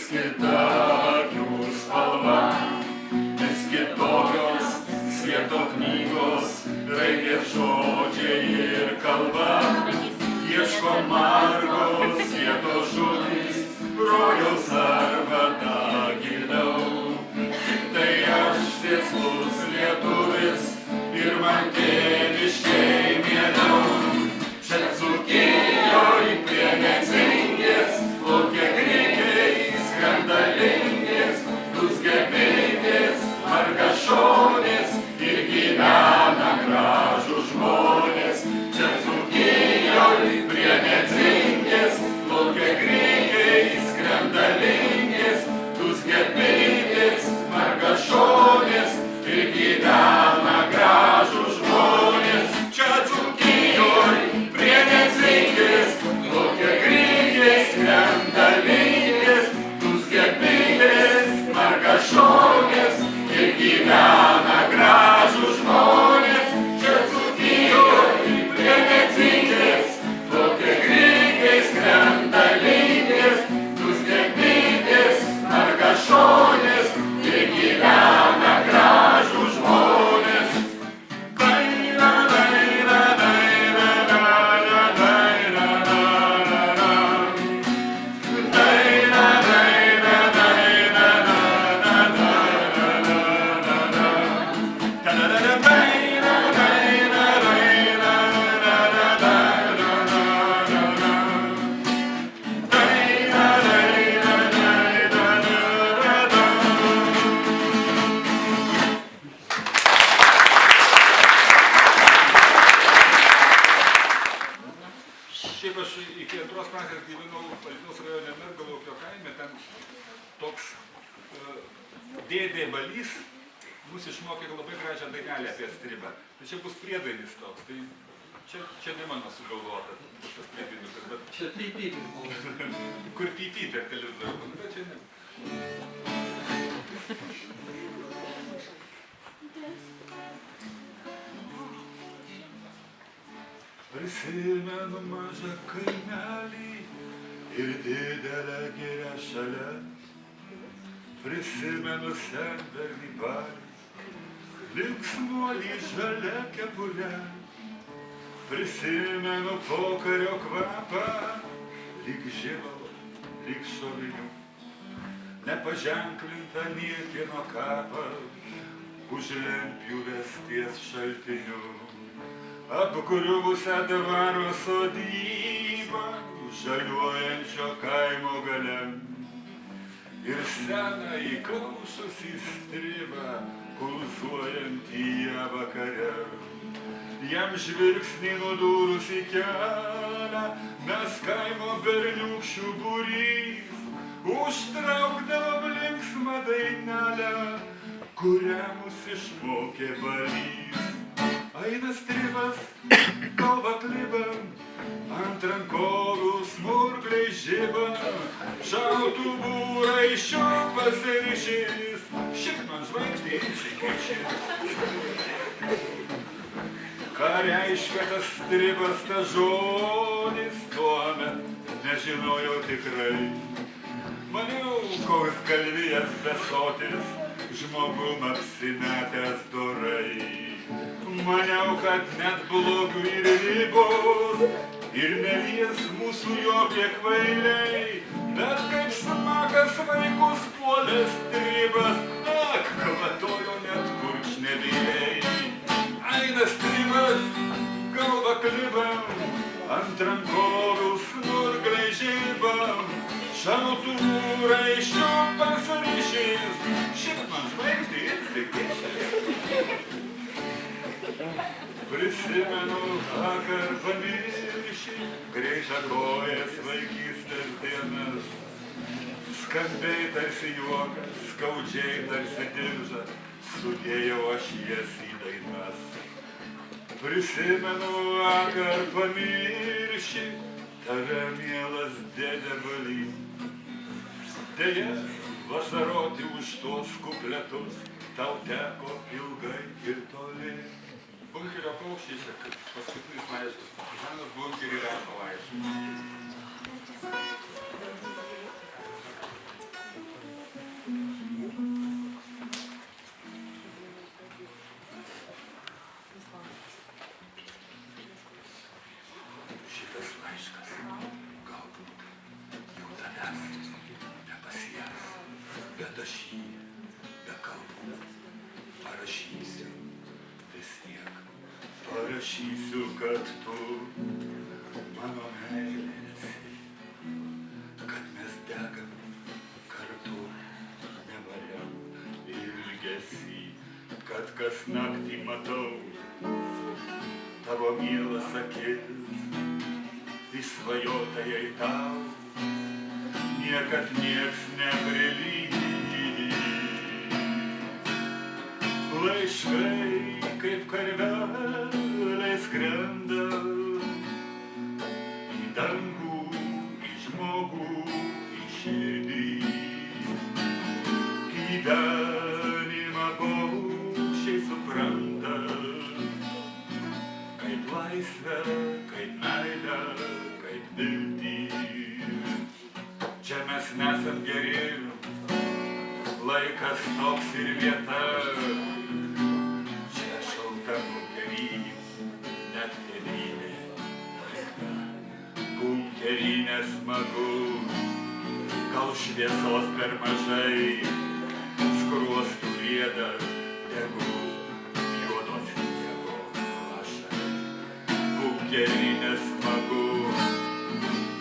vis kitokių spalva, vis kitokios svieto knygos, raidės žodžiai ir kalba. Ieško margos svieto žuvys, rojaus arbatą giliau. Tik tai aš sėslus lietuvis ir man tėviškai mieliau. Čia Dzūkijoj prie Necingės plaukia grikiai, skrenda lingės, dūzgia bitės, margašonės ir gyvena gražūs žmonės. Čia Dzūkijoj prie Necingės plaukia grikiai, skrenda lingės, dūzgia bitės, margašonės ir gyvena gražūs žmonės. Čia Dzūkijoj prie Necingės plaukia grikiai, skrenda lingės, dūzgia bitės, margašonės ir gyvena gražūs žmonės. Čia Dzūkijoj prie Necingės plaukia grikiai, skrenda lingės, dūzgia bitės, margašonės ir gyvena gražūs žmonės. Šiaip aš iki 2 klasės gyvenau Alytaus rajone Mergalaukio kaime, ten toks dėdė Balys mus išmokė labai gražią dainelę apie stribą. Tai čia bus priedainis toks, tai čia ne mano sugalvota, tas priedainukas, bet... Čia pypytis. Kur pypy per televizorių, bet čia ne. Prisimenu mažą kaimelį ir didelę girią šalia. Prisimenu senbernį balį, linksmuolį žalia kepure. Prisimenu pokario kvapą, lyg žibalo, lyg šovinių. Nepaženklintą niekino kapą, už lentpjūvės ties šaltiniu. Apgriuvusią dvaro sodybą, žaliuojančio kaimo gale. Ir seną įkaušusį stribą, pulsuojantį ją vakare. Jam žvilgsnį nudūrus į kelią, mes kaimo berniūkščių būrys, užtraukdavom linksmą dainelę, kurią mus išmokė Balys. Eina stribas, kalba kliba, ant rankovių smurgliai žiba, šautuvų raiščių pasirišys, šiek man žvaigždė įsikišis. Ką reiškia tas stribas, tas žodis, tuomet nežinojau tikrai. Maniau, koks galvijas besotis, žmogum apsimetęs dorai. Maniau, kad net blogių ir ribos ir nelies mūsų jokie kvailiai, bet kaip smagas vaikus puolęs stribas, ak, kvatojo net kurčnebyliai. Eina stribas, galva kliba, ant rankovių smurgliai žiba, šautuvų raiščių pasirišys, šiek man žvaigždė įsikišis. Prisimenu vakar pamiršį, greižą kojas vaikystės dienas. Skambiai tarsi juokas, skaudžiai tarsi diržas, sudėjau aš jas į dainas. Prisimenu vakar pamiršį, tave mielas dėdė Baly. Deja, vasaroti už tuos kupletus tau teko ilgai ir toli. Bunkerio paukščiai čia, kaip paskutinis laiškas. Partizanas bunkerį rašo laišką. aš jį be kalbų parašysiu vis tiek. Parašysiu, kad tu mano meilė esi, kad mes degam kartu nevariam ilgesį, kad kas naktį matau tavo mielas akis, įsvajotajai tau niekad nieks neprilygys. Laiškai kaip karveliai skrenda į dangų, į žmogų, į širdį. Gyvenimą paukščiai supranta, kaip laisvę, kaip meilę, kaip viltį. Čia mes nesam geri, laikas toks ir vieta. Čia šalta bunkery, net tėvynė palikta. Bunkery nesmagu, gal šviesos per mažai, skruostų rieda tegu juodo sniego lašai. Bunkery nesmagu,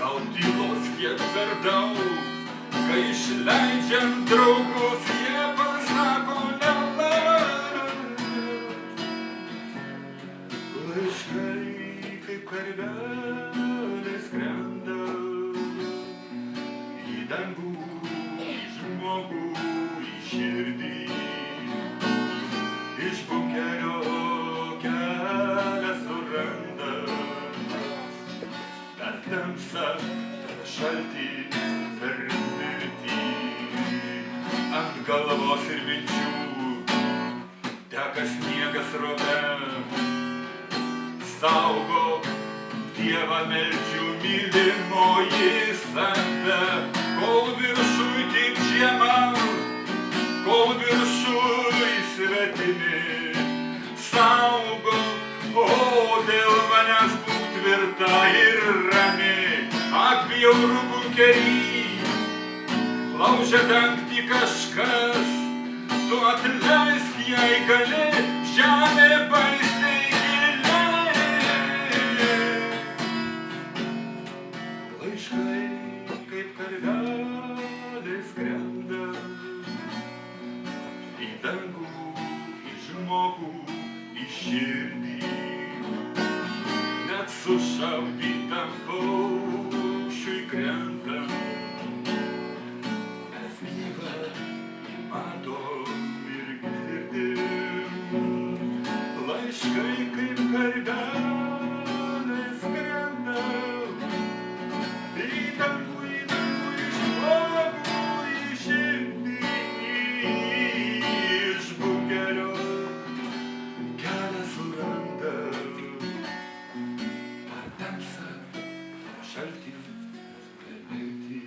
gal tylos kiek per daug, kai išleidžiam draugus, jie pasako nelauk. Laiškai kaip karveliai skrenda į dangų, į žmogų, į širdį. Iš bunkerio kelią suranda, per tamsą, per šaltį, per mirtį. Ant galvos ir minčių teka sniegas srove. Saugok, Dievą meldžiu, mylimoji save, kol viršuj tik žiema, kol viršuj svetimi. Saugok, o dėl manęs būk tvirta ir rami. Ak, bjauru bunkery, laužia dangtį kažkas, tu atleisk, jei gali, žemė baisiai gili. Laiškai kaip karveliai skrenda į dangų, į žmogų, į širdį. Net sušaudytam paukščiui krentant, mes gyvą matom ir girdim. Laiškai kaip karveliai skrenda į dangų, į žmogų, į širdį. Iš bunkerio kelią suranda, per tamsą, per šaltį, per mirtį.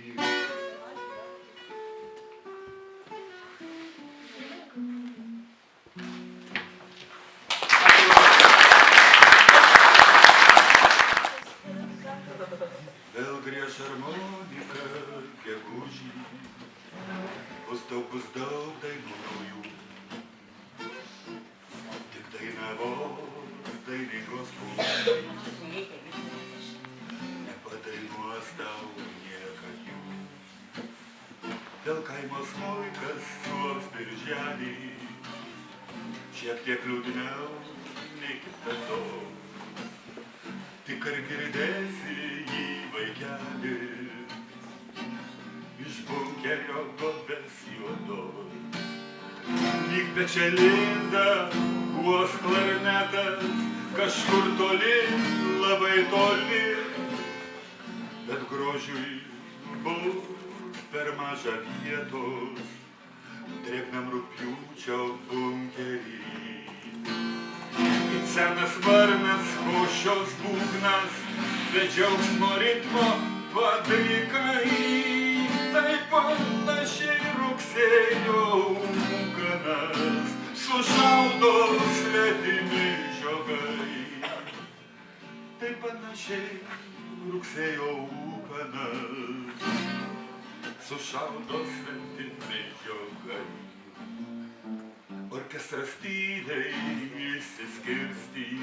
Vėl grieš harmonika gegužį, bus daug dainų naujų. Tik dainavos dainingos būdai, nepadainuos tau niekad jų. Vėl kaimo smuikas suos birželį, šiek tiek liūdniau nei kitados. Tik ar girdėsi jį, vaikeli, iš bunkerio duobės juodos. Lyg pečialinda, kuos klarnetas, kažkur toli, labai toli. Bet grožiui bus per maža vietos, drėgnam rugpjūčio bunkery. It senas varnas, košios būgnas, be džiaugsmo ritmo padrikai. Tai panašiai rugsėjo ūkanas, sušaudo svetimi žiogai. Tai panašiai rugsėjo ūkanas, sušaudo svetimi žiogai. strastyliai išsiskirstyt,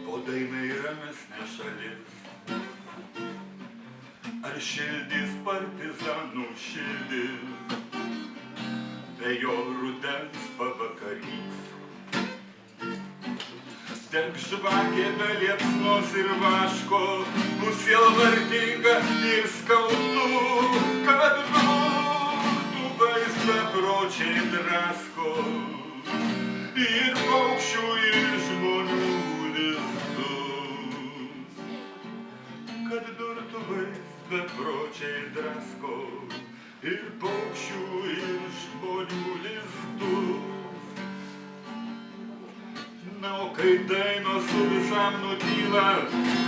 po dainai ramesnė šalis. Ar šildys partizanų širdis, be jo rudens pavakarys. Deg žvakė be liepsnos ir vaško, bus sielvartinga ir skaudu, kad duktuvais bepročiai drasko ir paukščių ir žmonių lizdus. Kad durtuvais bepročiai drasko ir paukščių ir žmonių lizdus. Na, o kai dainos su visam nutyla,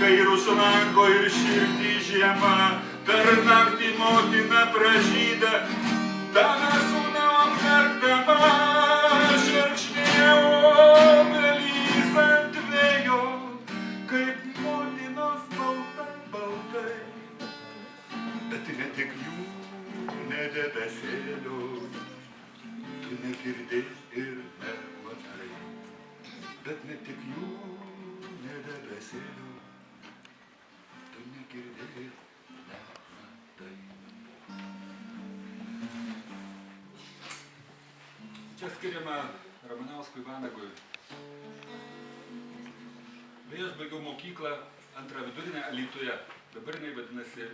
kai ir už lango ir širdį žiema, per naktį motina pražyda, tave sūnau apmerkdama, šerkšnė obelys ant vėjo, kaip motinos baltai baltai. Bet ne tik jų, ne debesėlių, tu negirdi ir nematai. Bet ne tik jų, ne debesėlių, tu negirdi ir nematai. Čia skiriama Ramanauskui Vanagui. Beje, aš baigiau mokyklą antrą vidurinę Alytuje. Dabar jinai vadinasi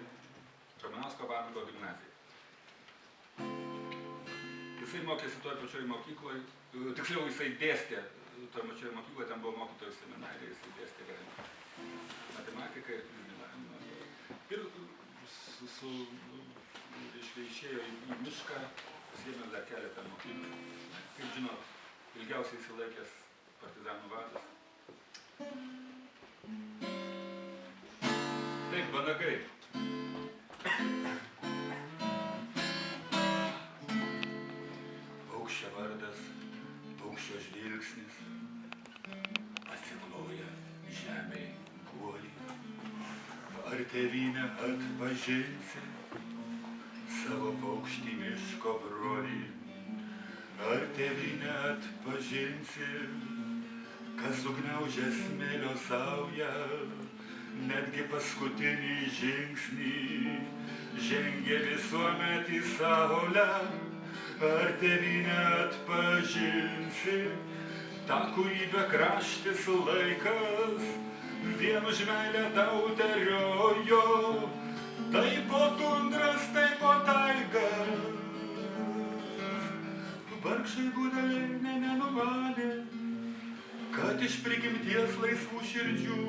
Ramanausko Vanago gimnazija. Jisai mokėsi toj pačioj mokykloje, tiksliau jisai dėstė toj pačioj mokykloje, ten buvo mokytojų seminarija, jisai dėstė gerai matematiką ir izminavimą. Ir išėjo į mišką, pasiėmė dar keletą mokinių. Kaip žinot, ilgiausiai įsilaikęs partizanų vadas. Taip, Vanagai. Paukščio vardas, paukščio žvilgsnis, pasikloja žemėj guolį. Ar tėvynę atpažinsi savo paukštį miško brolį? Ar tėvynę atpažinsi, kas sugniaužia smėlio saują, netgi paskutinį žingsnį žengė visuomet į saulę? Ar tėvynę atpažinsi, tą, kurį bekraštis laikas vien už meilę tau teriojo, tai po tundras, tai po taigas? Vargšai budeliai nenumanė, kad iš prigimties laisvų širdžių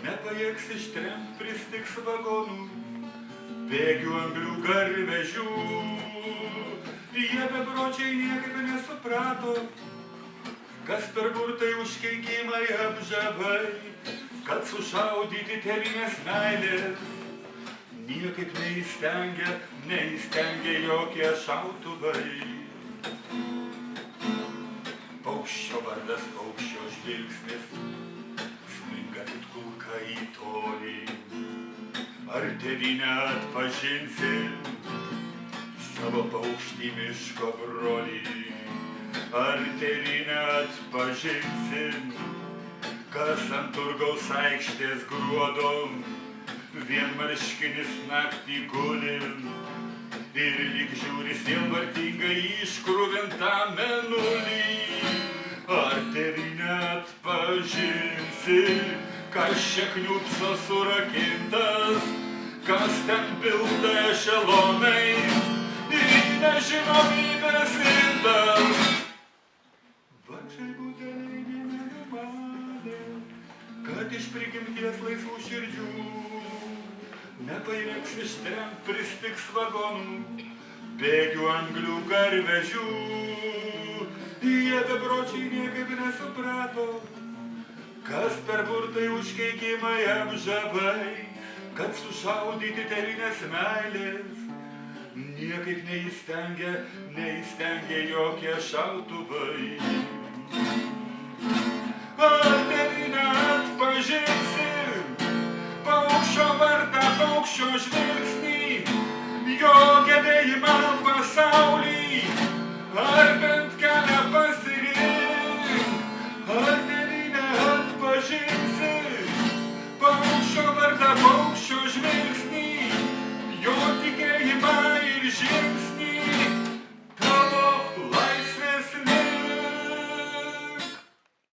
nepajėgs ištremt, pristigs vagonų, bėgių anglių garvežių. Jie bepročiai niekaip nesuprato, kas per burtai užkeikimai apžabai, kad sušaudyti tėvynės meilės niekaip neįstengė jokie šautuvai. Paukščio vardas, paukščio žvilgsnis, sminga it kulka į tolį. Ar tėvynę atpažinsi, savo paukštį miško brolį? Ar tėvynę atpažinsi, kas ant turgaus aikštės gruodom vienmarškinis naktį guli ir lyg žiūri sielvartingai iškruvintą mėnulį? Ar tėvynę atpažinsi, kas čia kniūbso surakintas, kas ten pilda ešelonai į nežinomybės indas? Vargšai budeliai nenumanė, kad iš prigimties laisvų širdžių nepajėgs ištremt, pristigs vagonų, bėgių anglių garvežių. Jie bepročiai niekaip nesuprato, kas per burtai užkeikimai apžabai, kad sušaudyti tėvynės meilės niekaip neįstengė jokie šautuvai. Ar tėvynę atpažinsi, paukščio vardą, paukščio žvilgsnį, jo gebėjimą pasaulį? Ar bent